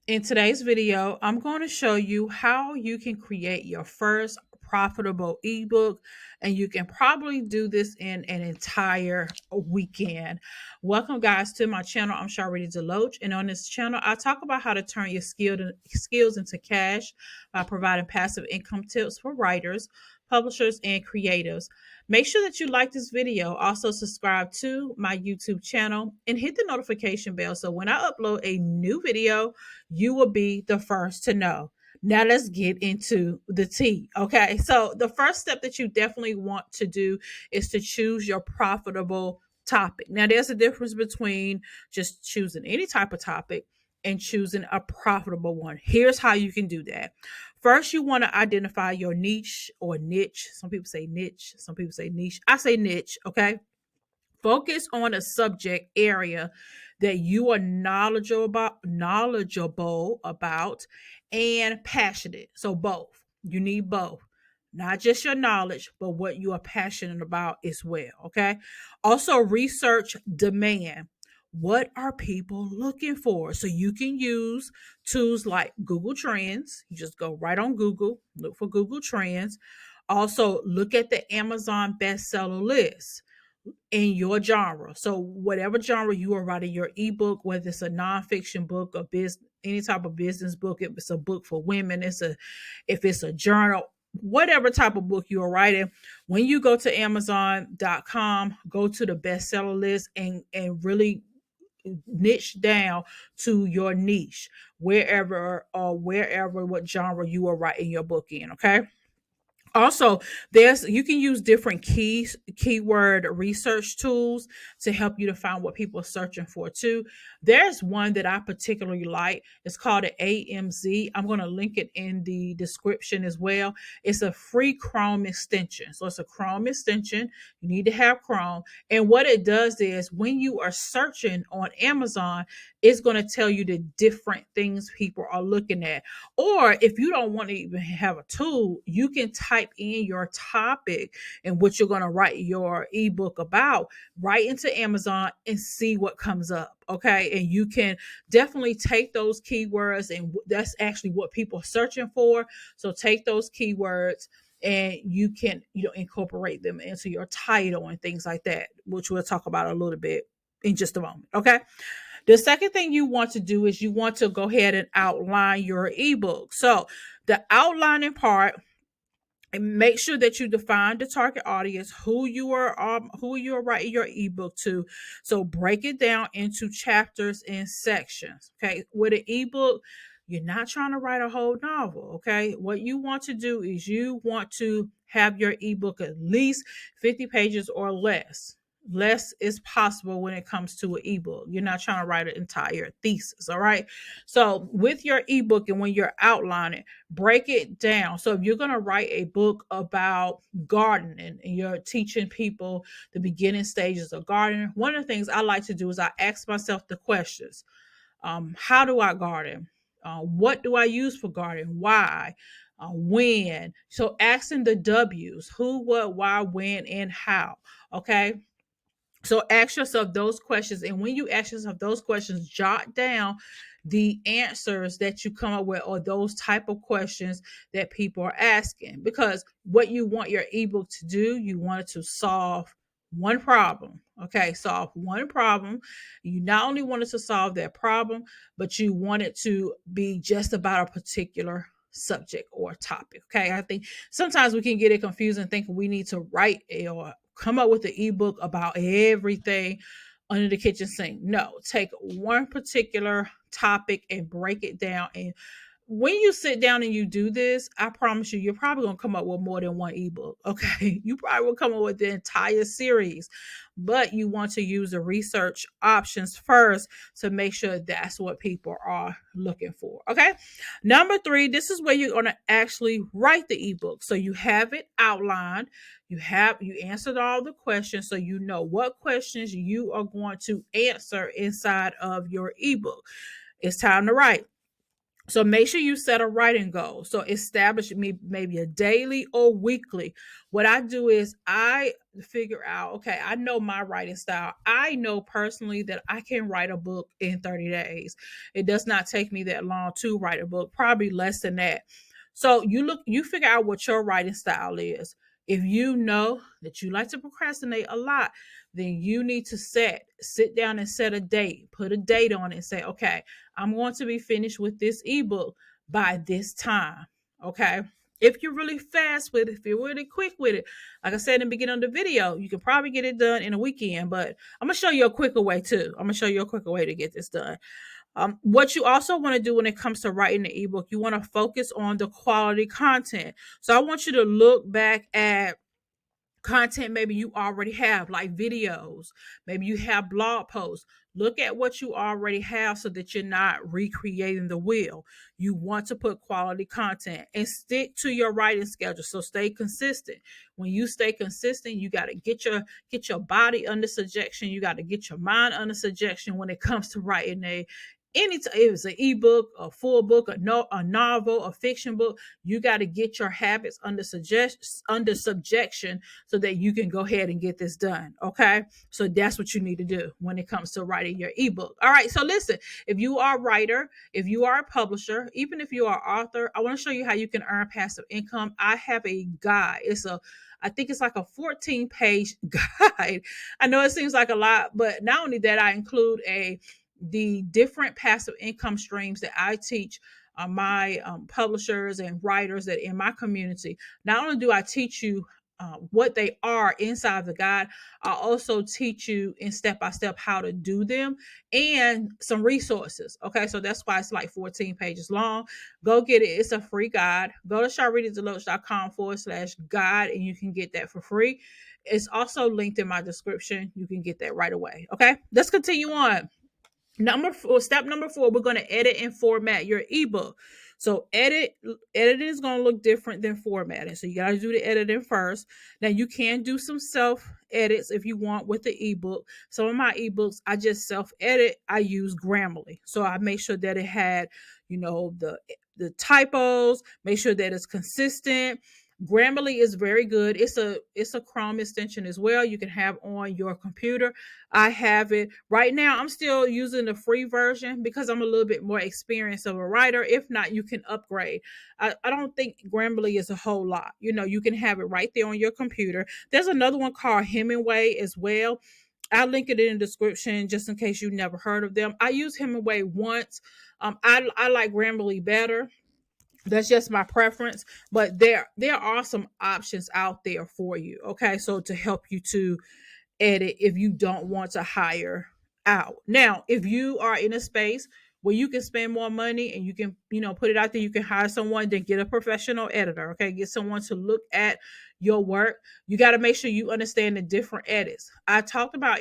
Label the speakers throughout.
Speaker 1: In today's video, I'm going to show you how you can create your first profitable ebook, and you can probably do this in an entire weekend. Welcome, guys, to my channel. I'm Sharlrita Deloatch, and on this channel, I talk about how to turn your skills into cash by providing passive income tips for writers, publishers, and creatives. Make sure that you like this video. Also, subscribe to my YouTube channel and hit the notification bell so when I upload a new video, you will be the first to know. Now let's get into the tea. Okay. So the first step that you definitely want to do is to choose your profitable topic. Now there's a difference between just choosing any type of topic and choosing a profitable one. Here's how you can do that. First, you want to identify your niche or niche. Some people say niche, some people say niche. I say niche. Okay. Focus on a subject area that you are knowledgeable about and passionate. So both. You need both. Not just your knowledge, but what you are passionate about as well. Okay. Also, research demand. What are people looking for? So you can use tools like Google Trends. You just go right on Google, look for Google Trends. Also, look at the Amazon bestseller list in your genre. So whatever genre you are writing your ebook, whether it's a nonfiction book, a business, any type of business book, if it's a book for women, if it's a journal, whatever type of book you are writing, when you go to Amazon.com, go to the bestseller list and really niche down to your niche, wherever what genre you are writing your book in. Okay. Also, there's you can use different keyword research tools to help you to find what people are searching for too. There's one that I particularly like. It's called an AMZ. I'm going to link it in the description as well. It's a free Chrome extension. So it's a Chrome extension. You need to have Chrome. And what it does is when you are searching on Amazon, it's going to tell you the different things people are looking at. Or if you don't want to even have a tool, you can type in your topic and what you're going to write your ebook about right into Amazon and see what comes up. Okay. And you can definitely take those keywords, and that's actually what people are searching for. So take those keywords and you can, incorporate them into your title and things like that, which we'll talk about a little bit in just a moment. Okay. The second thing you want to do is you want to go ahead and outline your ebook. So the outlining part, and make sure that you define the target audience, who you are writing your ebook to. So break it down into chapters and sections. Okay, with an ebook, you're not trying to write a whole novel. Okay, what you want to do is you want to have your ebook at least 50 pages or less. Less is possible when it comes to an ebook. You're not trying to write an entire thesis. All right. So with your ebook and when you're outlining, break it down. So if you're going to write a book about gardening and you're teaching people the beginning stages of gardening, one of the things I like to do is I ask myself the questions. How do I garden? What do I use for gardening? Why? When? So asking the W's: who, what, why, when, and how. Okay. So ask yourself those questions. And when you ask yourself those questions, jot down the answers that you come up with, or those type of questions that people are asking. Because what you want your ebook to do, you want it to solve one problem. Okay, solve one problem. You not only want it to solve that problem, but you want it to be just about a particular subject or topic. Okay, I think sometimes we can get it confused and think we need to write or come up with an ebook about everything under the kitchen sink. No, take one particular topic and break it down. And when you sit down and you do this, I promise you, you're probably going to come up with more than one ebook. Okay. You probably will come up with the entire series, but you want to use the research options first to make sure that's what people are looking for. Okay. Number 3, this is where you're going to actually write the ebook. So you have it outlined. You answered all the questions. So you know what questions you are going to answer inside of your ebook. It's time to write. So make sure you set a writing goal. So establish me maybe a daily or weekly. What I do is I figure out, okay, I know my writing style. I know personally that I can write a book in 30 days. It does not take me that long to write a book, probably less than that. So you figure out what your writing style is. If you know that you like to procrastinate a lot, then you need to sit down and set a date, put a date on it and say, okay, I'm going to be finished with this ebook by this time. Okay. If you're really fast with it, if you're really quick with it, like I said in the beginning of the video, you can probably get it done in a weekend, but I'm going to show you a quicker way too. I'm going to show you a quicker way to get this done. What you also want to do when it comes to writing the ebook, you want to focus on the quality content. So I want you to look back at content maybe you already have, like videos, maybe you have blog posts. Look at what you already have so that you're not recreating the wheel. You want to put quality content and stick to your writing schedule. So stay consistent. When you stay consistent, you got to get your body under subjection. You got to get your mind under subjection when it comes to writing if it's an ebook, a full book, a novel, a fiction book. You got to get your habits under subjection so that you can go ahead and get this done. Okay. So that's what you need to do when it comes to writing your ebook. All right. So listen, if you are a writer, if you are a publisher, even if you are an author, I want to show you how you can earn passive income. I have a guide. I think it's like a 14-page guide. I know it seems like a lot, but not only that, I include the different passive income streams that I teach my publishers and writers that in my community. Not only do I teach you what they are inside the guide, I also teach you in step by step how to do them and some resources. Okay, so that's why it's like 14 pages long. Go get it. It's a free guide. Go to sharlritadeloatch.com/guide and you can get that for free. It's also linked in my description. You can get that right away. Okay, let's continue on. Step number 4, we're going to edit and format your ebook. So editing is going to look different than formatting. So you got to do the editing first. Now you can do some self edits if you want with the ebook. Some of my ebooks I just self edit. I use Grammarly. So I make sure that it had, the typos, make sure that it's consistent. Grammarly is very good. It's a Chrome extension as well. You can have on your computer. I have it right now. I'm still using the free version because I'm a little bit more experienced of a writer. If not, you can upgrade. I don't think Grammarly is a whole lot. You can have it right there on your computer. There's another one called Hemingway as well. I'll link it in the description just in case you never heard of them. I used Hemingway once. I like Grammarly better. That's just my preference, but there are some options out there for you. Okay, so to help you to edit if you don't want to hire out. Now, if you are in a space where you can spend more money and you can, put it out there, you can hire someone, then get a professional editor. Okay, get someone to look at your work. You got to make sure you understand the different edits. I talked about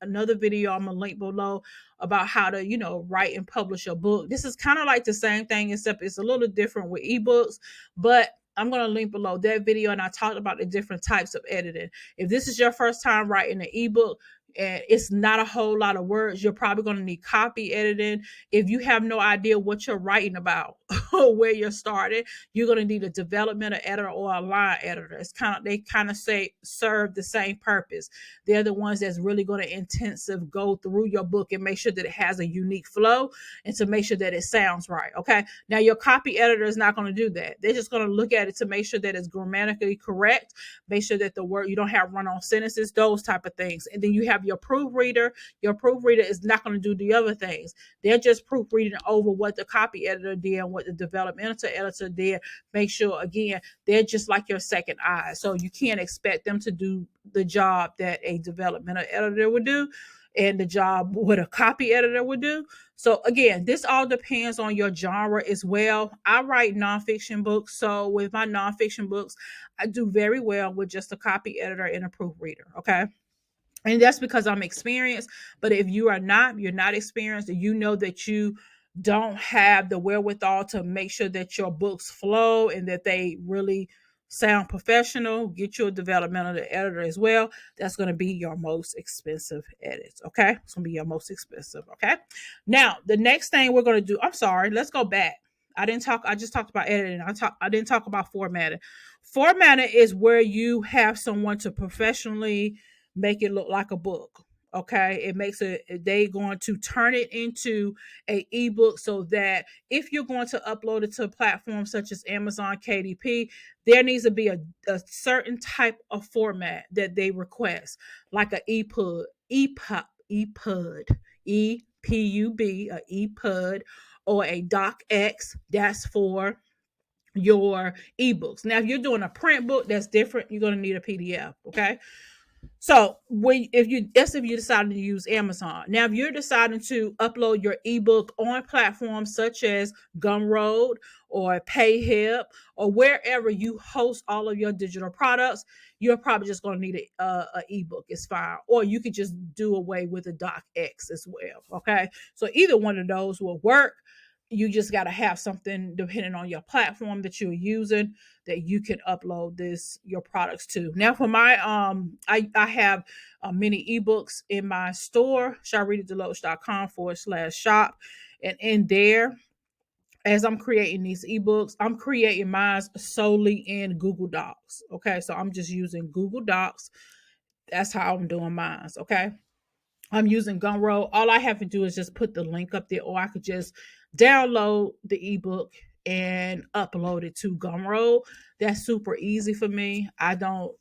Speaker 1: another video, I'm gonna link below, about how to, write and publish a book. This is kind of like the same thing, except it's a little different with ebooks, but I'm going to link below that video, and I talked about the different types of editing. If this is your first time writing an ebook and it's not a whole lot of words, you're probably going to need copy editing. If you have no idea what you're writing about or where you're starting, you're going to need a developmental editor or a line editor. They kind of serve the same purpose. They're the ones that's really going to intensive go through your book and make sure that it has a unique flow and to make sure that it sounds right. Okay. Now your copy editor is not going to do that. They're just going to look at it to make sure that it's grammatically correct, make sure that the word, you don't have run-on sentences, those type of things. And then you have your proofreader. Your proofreader is not going to do the other things. They're just proofreading over what the copy editor did and what the developmental editor did. Make sure, again, they're just like your second eye. So you can't expect them to do the job that a developmental editor would do and the job what a copy editor would do. So again, this all depends on your genre as well. I write nonfiction books. So with my nonfiction books, I do very well with just a copy editor and a proofreader. Okay. And that's because I'm experienced. But if you're not experienced, and you know that you don't have the wherewithal to make sure that your books flow and that they really sound professional, get you a developmental editor as well. That's going to be your most expensive edits. Okay. It's going to be your most expensive. Okay. Now, the next thing we're going to do, I'm sorry, let's go back. I just talked about editing. I didn't talk about formatting. Formatting is where you have someone to professionally make it look like a book. Okay. It makes it, they going to turn it into a ebook so that if you're going to upload it to a platform such as Amazon KDP, there needs to be a certain type of format that they request, like a EPUB, a EPUB, or a docx. That's for your ebooks. Now, if you're doing a print book, that's different. You're going to need a PDF. Okay. So if you decided to use Amazon. Now, if you're deciding to upload your ebook on platforms such as Gumroad or PayHip or wherever you host all of your digital products, you're probably just going to need a ebook. It's fine. Or you could just do away with the docx as well. Okay. So either one of those will work. You just got to have something depending on your platform that you're using that you can upload your products to. Now for my I have many ebooks in my store, sharlritadeloatch.com/shop, and in there, as I'm creating these ebooks, I'm creating mine solely in Google Docs. Okay, so I'm just using Google Docs. That's how I'm doing mine. Okay, I'm using Gumroad. All I have to do is just put the link up there, or I could just download the ebook and upload it to Gumroad. That's super easy for me. I don't,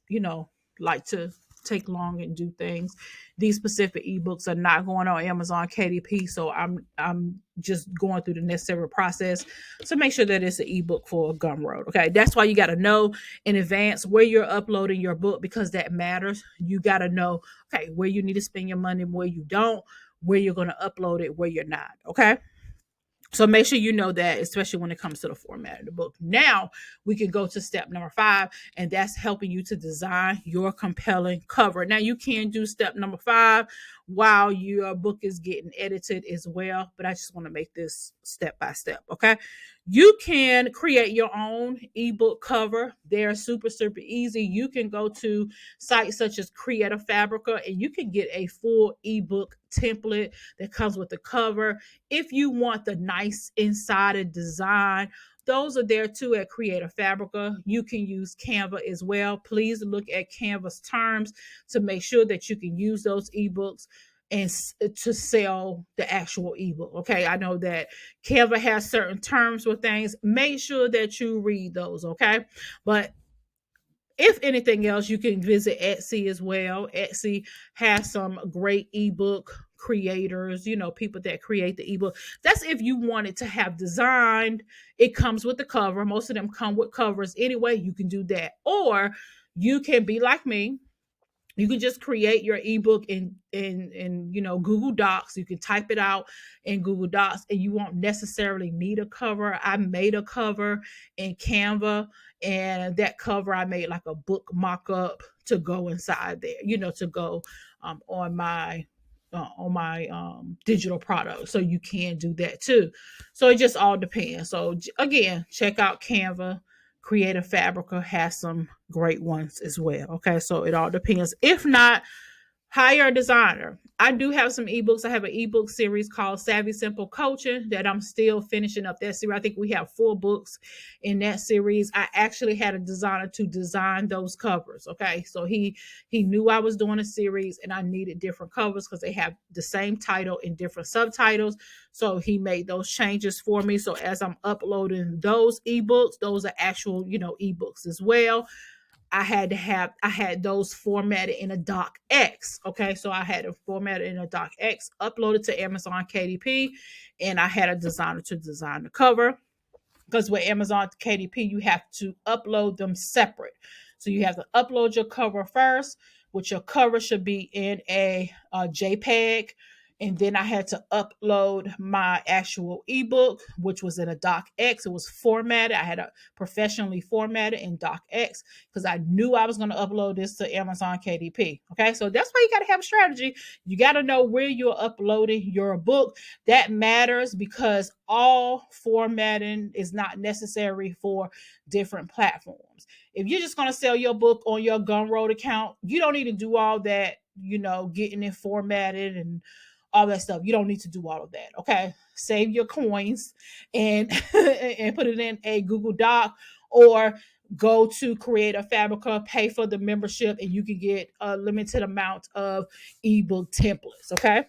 Speaker 1: like to take long and do things. These specific ebooks are not going on Amazon KDP, so I'm just going through the necessary process to make sure that it's an ebook for Gumroad. Okay, that's why you got to know in advance where you're uploading your book, because that matters. You got to know, okay, where you need to spend your money, where you don't, where you're going to upload it, where you're not. Okay. So make sure you know that, especially when it comes to the format of the book. Now we can go to step number 5, and that's helping you to design your compelling cover. Now you can do step number 5 while your book is getting edited as well, but I just want to make this step by step. Okay. You can create your own ebook cover. They're super, super easy. You can go to sites such as Creative Fabrica and you can get a full ebook template that comes with the cover. If you want the nice inside design, those are there too at Creative Fabrica. You can use Canva as well. Please look at Canva's terms to make sure that you can use those ebooks and to sell the actual ebook. Okay, I know that Canva has certain terms with things. Make sure that you read those. Okay, but if anything else, you can visit Etsy as well. Etsy has some great ebook creators, people that create the ebook. That's if you want it to have designed. It comes with the cover. Most of them come with covers anyway. You can do that. Or you can be like me. You can just create your ebook in Google Docs. You can type it out in Google Docs and you won't necessarily need a cover. I made a cover in Canva, and that cover I made like a book mock-up to go inside there, to go on my digital product. So you can do that too. So it just all depends. So again, check out Canva. Creative Fabrica has some great ones as well. Okay, so it all depends. If not, hire a designer. I do have some ebooks. I have an ebook series called Savvy Simple Coaching that I'm still finishing up that series. I think we have 4 books in that series. I actually had a designer to design those covers. Okay, so he knew I was doing a series and I needed different covers because they have the same title and different subtitles. So he made those changes for me. So as I'm uploading those ebooks, those are actual, ebooks as well. I had those formatted in a docx. Okay, so I had it formatted in a docx, uploaded to Amazon KDP, and I had a designer to design the cover. Because with Amazon KDP, you have to upload them separate. So you have to upload your cover first, which your cover should be in a JPEG, and then I had to upload my actual ebook, which was in a docx. It was formatted. I had a professionally formatted in docx because I knew I was going to upload this to Amazon KDP. Okay, so that's why you got to have a strategy. You got to know where you're uploading your book. That matters because all formatting is not necessary for different platforms. If you're just going to sell your book on your Gumroad account, you don't need to do all that, getting it formatted and all that stuff. You don't need to do all of that. Okay. Save your coins and and put it in a Google Doc, or go to Create a Fabrica, pay for the membership, and you can get a limited amount of ebook templates. Okay.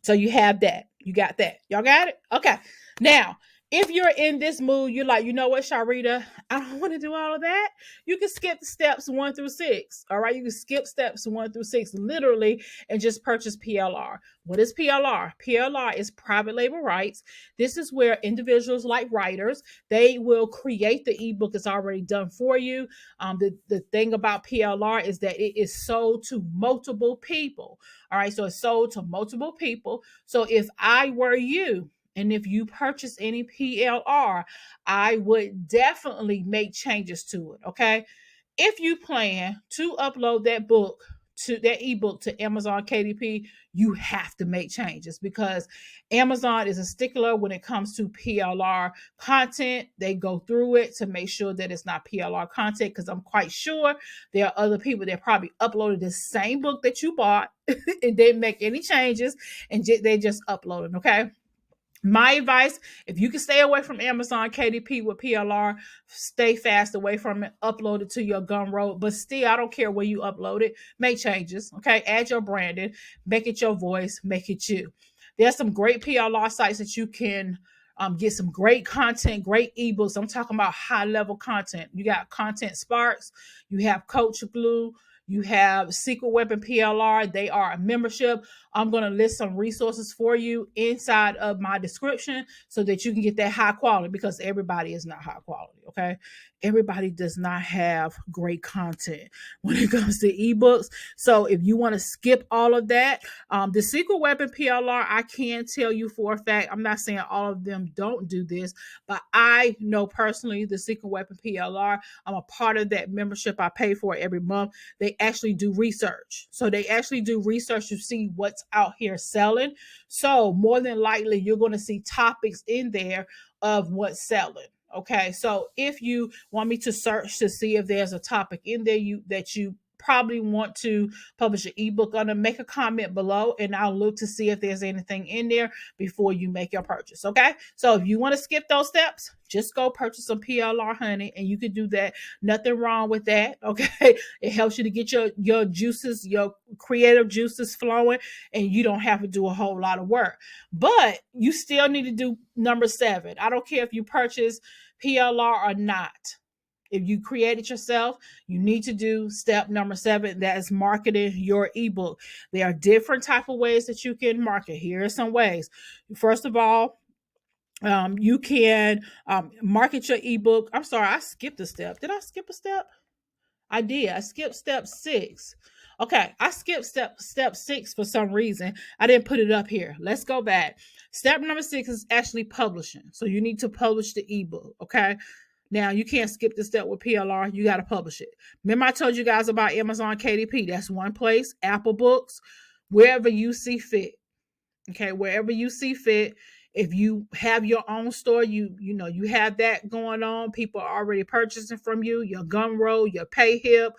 Speaker 1: So you have that. You got that. Y'all got it? Okay. Now, if you're in this mood, you're like, you know what, Sharlrita, I don't want to do all of that. You can skip steps 1 through 6. All right. You can skip steps 1 through 6, literally, and just purchase PLR. What is PLR? PLR is private label rights. This is where individuals like writers, they will create the ebook that's already done for you. The thing about PLR is that it is sold to multiple people. All right. So it's sold to multiple people. So if I were you, and if you purchase any PLR, I would definitely make changes to it. Okay. If you plan to upload that ebook to Amazon KDP, you have to make changes because Amazon is a stickler when it comes to PLR content. They go through it to make sure that it's not PLR content, because I'm quite sure there are other people that probably uploaded the same book that you bought and didn't make any changes, and they just uploaded. Okay. My advice, if you can stay away from Amazon KDP with PLR, stay fast away from it. Upload it to your Gumroad. But still, I don't care where you upload it. Make changes. Okay. Add your branding. Make it your voice. Make it you. There's some great PLR sites that you can get some great content, great ebooks. I'm talking about high level content. You got Content Sparks. You have Coach Glue. You have Secret Weapon PLR. They are a membership. I'm going to list some resources for you inside of my description so that you can get that high quality, because everybody is not high quality. Okay. Everybody does not have great content when it comes to ebooks. So if you want to skip all of that, the Secret Weapon PLR, I can tell you for a fact, I'm not saying all of them don't do this, but I know personally the Secret Weapon PLR, I'm a part of that membership. I pay for it every month. They actually do research. So they actually do research to see what's out here selling. So more than likely, you're going to see topics in there of what's selling. Okay. So if you want me to search to see if there's a topic in there that you probably want to publish an ebook on, to make a comment below, and I'll look to see if there's anything in there before you make your purchase. Okay. So if you want to skip those steps, just go purchase some PLR, honey, and you can do that. Nothing wrong with that. Okay. It helps you to get your juices, your creative juices flowing, and you don't have to do a whole lot of work. But you still need to do number 7. I don't care if you purchase PLR or not. If you create it yourself, you need to do step number 7. That is marketing your ebook. There are different type of ways that you can market. Here are some ways. First of all, you can market your ebook. I'm sorry, I skipped a step. Did I skip a step? I did. I skipped step 6. Okay, I skipped step 6 for some reason. I didn't put it up here. Let's go back. Step number 6 is actually publishing. So you need to publish the ebook. Okay. Now, you can't skip this step with PLR. You got to publish it. Remember, I told you guys about Amazon KDP. That's one place. Apple Books, wherever you see fit. Okay, wherever you see fit. If you have your own store, you have that going on. People are already purchasing from you. Your Gumroad, your PayHip.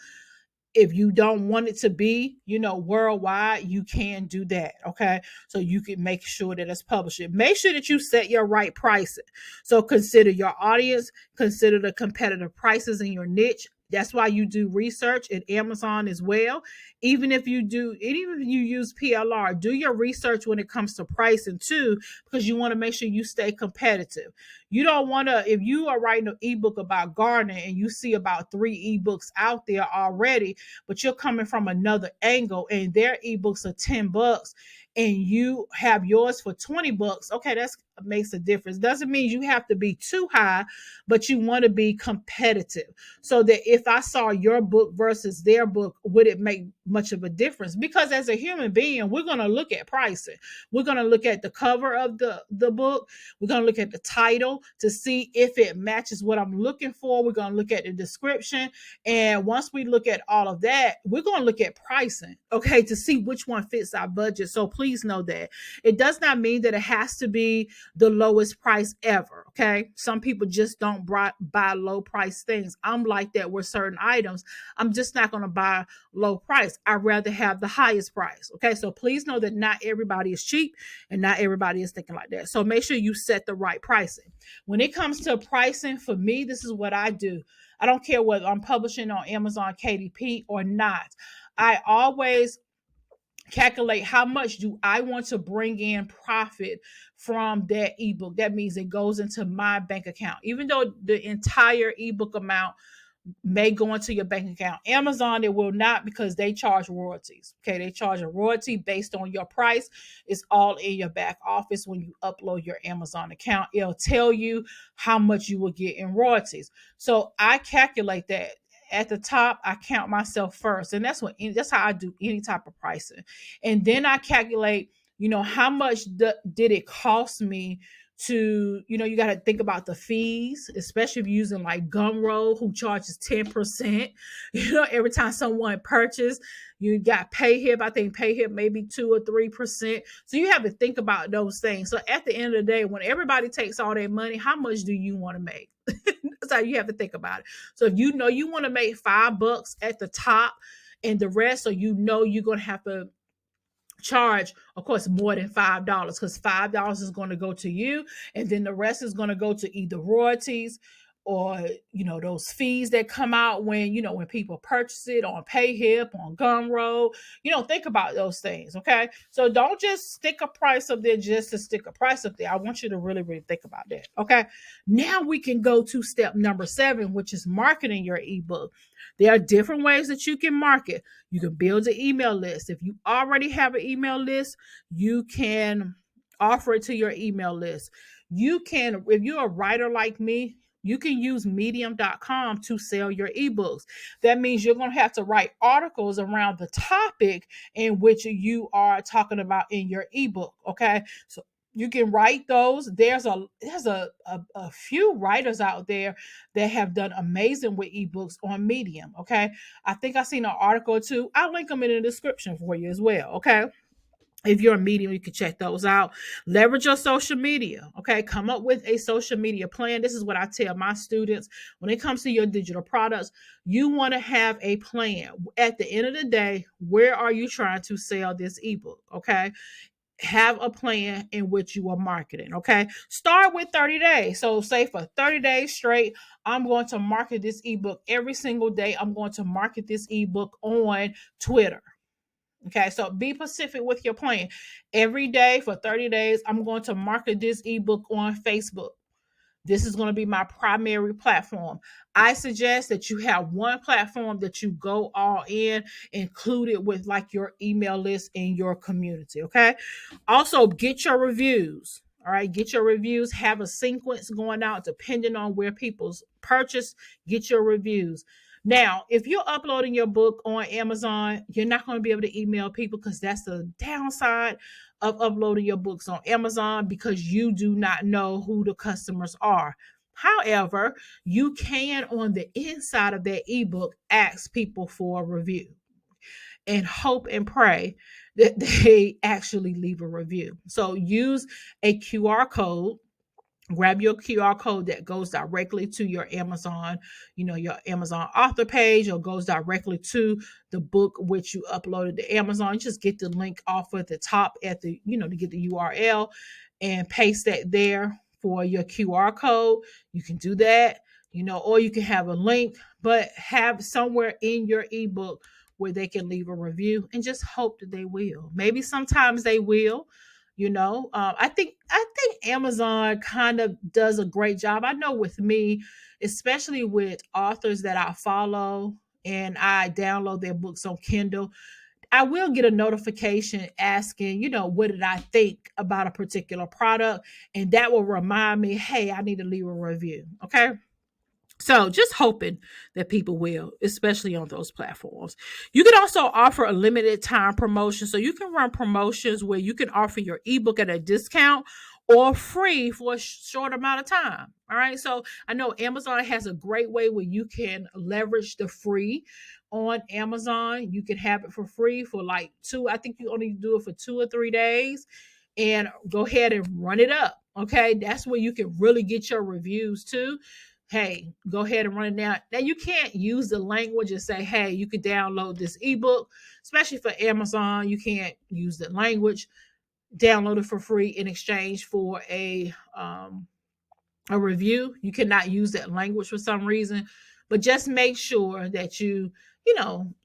Speaker 1: If you don't want it to be, worldwide, you can do that. Okay. So you can make sure that it's published. Make sure that you set your right pricing. So consider your audience, consider the competitive prices in your niche. That's why you do research at Amazon as well. Even if you use PLR, do your research when it comes to pricing too, because you want to make sure you stay competitive. You don't want to, if you are writing an ebook about gardening and you see about 3 ebooks out there already, but you're coming from another angle and their ebooks are $10 and you have yours for $20. Okay, that's makes a difference. Doesn't mean you have to be too high, but you want to be competitive, so that if I saw your book versus their book, would it make much of a difference? Because as a human being, we're going to look at pricing. We're going to look at the cover of the book. We're going to look at the title to see if it matches what I'm looking for. We're going to look at the description. And once we look at all of that, we're going to look at pricing, okay, to see which one fits our budget. So please know that it does not mean that it has to be the lowest price ever, okay? Some people just don't buy low price things. I'm like that with certain items. I'm just not going to buy low price. I'd rather have the highest price, okay? So please know that not everybody is cheap and not everybody is thinking like that. So make sure you set the right pricing. When it comes to pricing, for me, this is what I do. I don't care whether I'm publishing on Amazon KDP or not. I always calculate how much do I want to bring in profit from that ebook. That means it goes into my bank account. Even though the entire ebook amount may go into your bank account, Amazon, it will not, because they charge royalties. Okay, they charge a royalty based on your price. It's all in your back office. When you upload your Amazon account, it'll tell you how much you will get in royalties. So I calculate that. At the top, I count myself first, and that's how I do any type of pricing. And then I calculate, how much did it cost me to, you got to think about the fees, especially if you're using like Gumroad, who charges 10%. Every time someone purchases, you got PayHip. I think PayHip maybe 2 or 3%. So you have to think about those things. So at the end of the day, when everybody takes all their money, how much do you want to make? That's how you have to think about it. So if you know you want to make $5 at the top and the rest, so you're going to have to charge, of course, more than $5, because $5 is going to go to you, and then the rest is going to go to either royalties or those fees that come out when people purchase it on PayHip, on Gumroad. Think about those things, okay? So don't just stick a price up there just to stick a price up there. I want you to really, really think about that, okay? Now we can go to step number 7, which is marketing your ebook. There are different ways that you can market. You can build an email list. If you already have an email list, you can offer it to your email list. You can, if you're a writer like me, you can use medium.com to sell your ebooks. That means you're going to have to write articles around the topic in which you are talking about in your ebook, okay? So you can write those. There's a few writers out there that have done amazing with ebooks on Medium, okay? I think I seen an article or two. I'll link them in the description for you as well, okay? If you're a Medium, you can check those out. Leverage your social media, okay? Come up with a social media plan. This is what I tell my students. When it comes to your digital products, you want to have a plan. At the end of the day, where are you trying to sell this ebook, okay? Have a plan in which you are marketing, okay? Start with 30 days. So say for 30 days straight, I'm going to market this ebook every single day. I'm going to market this ebook on Twitter. Okay, so be specific with your plan. Every day for 30 days, I'm going to market this ebook on Facebook. This is going to be my primary platform. I suggest that you have one platform that you go all in, include it with like your email list and your community, okay? Also, get your reviews. All right, get your reviews. Have a sequence going out depending on where people's purchase. Get your reviews. Now, if you're uploading your book on Amazon, you're not going to be able to email people, because that's the downside of uploading your books on Amazon, because you do not know who the customers are. However, you can, on the inside of that ebook, ask people for a review and hope and pray that they actually leave a review. So use a QR code. Grab your QR code that goes directly to your Amazon, your Amazon author page, or goes directly to the book which you uploaded to Amazon. Just get the link off at the top to get the URL and paste that there for your QR code. You can do that, or you can have a link, but have somewhere in your ebook where they can leave a review, and just hope that they will. Maybe sometimes they will. I think Amazon kind of does a great job. I know with me, especially with authors that I follow and I download their books on Kindle, I will get a notification asking, what did I think about a particular product? And that will remind me, hey, I need to leave a review. Okay. So just hoping that people will, especially on those platforms. You can also offer a limited time promotion. So you can run promotions where you can offer your ebook at a discount or free for a short amount of time. All right. So I know Amazon has a great way where you can leverage the free on Amazon. You can have it for free for like I think you only do it for 2 or 3 days, and go ahead and run it up. Okay. That's where you can really get your reviews too. Hey, go ahead and run it down. Now, you can't use the language and say, hey, you can download this ebook, especially for Amazon. You can't use the language, download it for free in exchange for a review. You cannot use that language for some reason, but just make sure that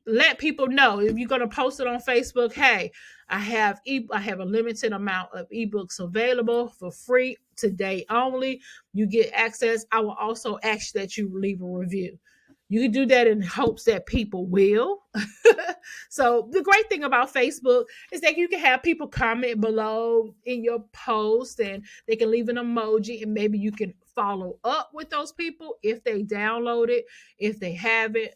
Speaker 1: let people know. If you're going to post it on Facebook, hey, I have a limited amount of ebooks available for free today only. You get access. I will also ask that you leave a review. You can do that in hopes that people will. So the great thing about Facebook is that you can have people comment below in your post, and they can leave an emoji, and maybe you can follow up with those people if they download it, if they have it.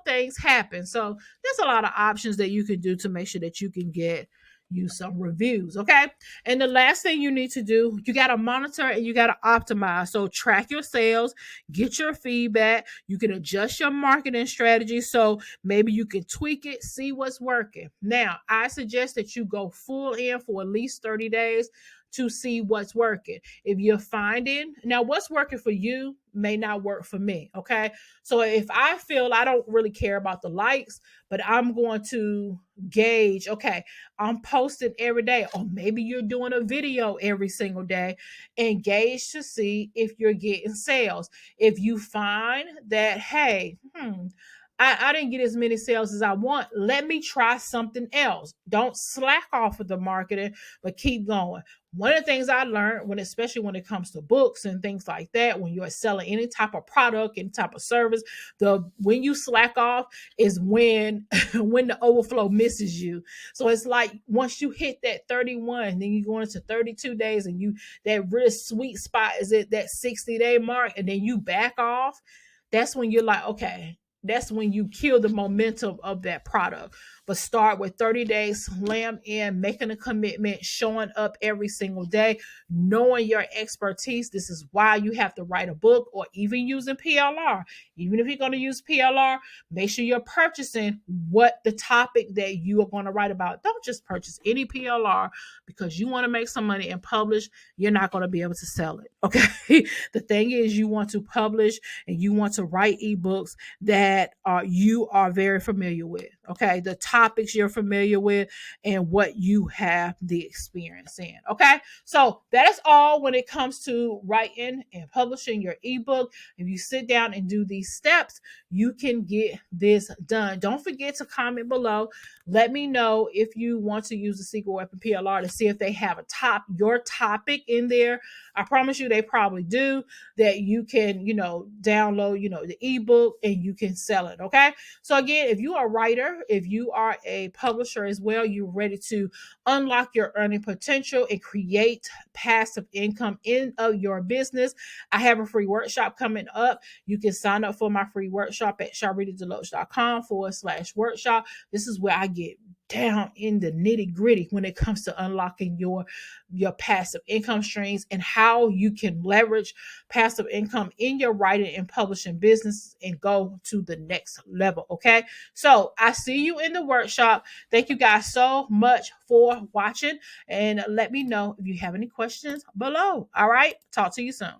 Speaker 1: Things happen. So there's a lot of options that you can do to make sure that you can get you some reviews. Okay. And the last thing you need to do, you got to monitor and you got to optimize. So track your sales, get your feedback. You can adjust your marketing strategy. So maybe you can tweak it, see what's working. Now, I suggest that you go full in for at least 30 days to see what's working. If you're finding now what's working for you may not work for me. Okay. So if I feel I don't really care about the likes, but I'm going to gauge, okay, I'm posting every day, or maybe you're doing a video every single day, and gauge to see if you're getting sales. If you find that, hey, I didn't get as many sales as I want, let me try something else. Don't slack off of the marketing, but keep going. One of the things I learned especially when it comes to books and things like that, when you're selling any type of product, any type of service, when you slack off is when when the overflow misses you. So it's like once you hit that 31, then you go into 32 days, and that real sweet spot is at that 60-day mark, and then you back off. That's when you're like, okay, that's when you kill the momentum of that product. But start with 30 days, slam in, making a commitment, showing up every single day, knowing your expertise. This is why you have to write a book, or even using PLR. Even if you're going to use PLR, make sure you're purchasing what the topic that you are going to write about. Don't just purchase any PLR because you want to make some money and publish. You're not going to be able to sell it. Okay. The thing is, you want to publish and you want to write ebooks that you are very familiar with. Okay. The topics you're familiar with and what you have the experience in. Okay. So that is all when it comes to writing and publishing your ebook. If you sit down and do these steps, you can get this done. Don't forget to comment below. Let me know if you want to use the Secret Weapon PLR to see if they have your topic in there. I promise you they probably do, that you can, download, the ebook, and you can sell it. Okay. So again, if you are a writer, if you are a publisher as well, you're ready to unlock your earning potential and create passive income in your business, I have a free workshop coming up. You can sign up for my free workshop at sharlritadeloatch.com/workshop. This is where I get down in the nitty gritty when it comes to unlocking your passive income streams and how you can leverage passive income in your writing and publishing business and go to the next level. Okay. So I see you in the workshop. Thank you guys so much for watching, and let me know if you have any questions below. All right. Talk to you soon.